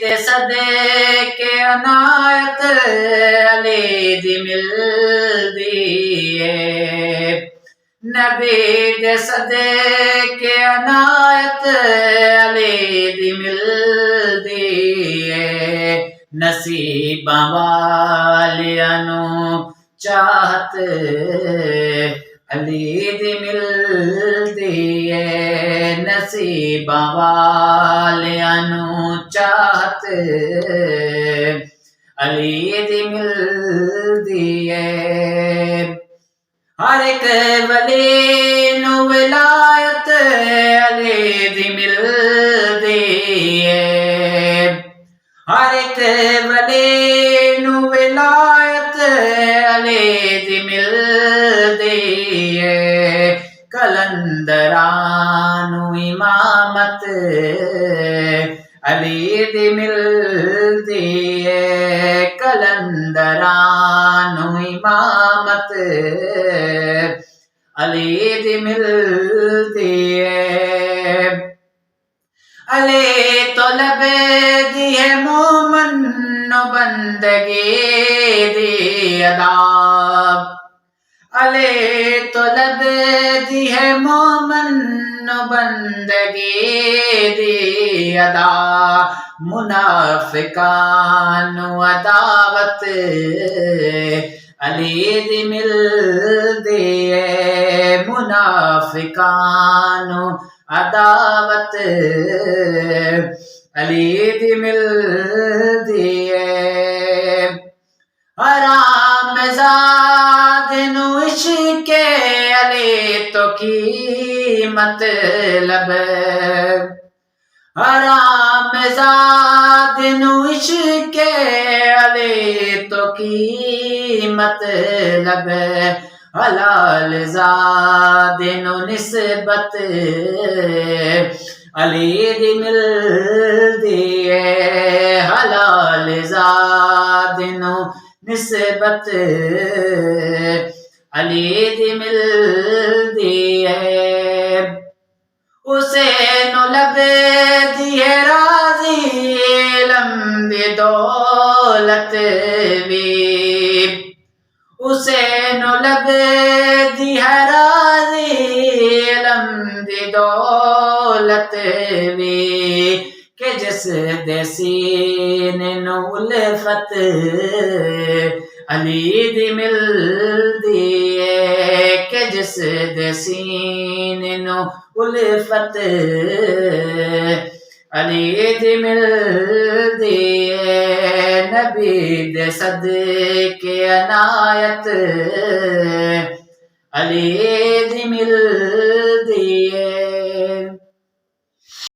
دے صدقے عنایت علی دی ملدی ہے نبی دے صدقے عنایت علی دی ملدی ہے نصیباں والیاں نوں چاہت علی دی ملدی ہے نصیباں والیاں نوں چاہت علی دی ملدی ہے ہر ایک ولی نوں ولایت علی دی ملدی ہے ہر ایک ولی نوں ولایت علی دی ملدی ہے کلندراں نوں امامت علی دی ملدی ہے کلندراں نوں امامت علی دی ملدی ہے علی طلب دی ہے مومن نو بندگی دی ادا علی طلب دی ہے مومن نو بندگی دی ادا منافقاں نو عداوت علی دی ملدی ہے منافقاں نو عداوت علی دی ملدی ہے حرام زاد نو عشق علی تو کی مطلب حرام زاد نو عشق علی تو کی مطلب حلال زاد نو نسبت علی دی ملدی ہے حلال زاد نو نسبت علی دی ملدی ہے اسے نو لب دی ہے راضی علم دی دولت بھی اسے نو لب دی ہے راضی علم دی دولت بھی کہ جس دے سینے نو الفت علی دی ملدی ہے کہ جس دے سینے نو الفت علی دی ملدی ہے نبی دے صدقے عنایت علی دی ملدی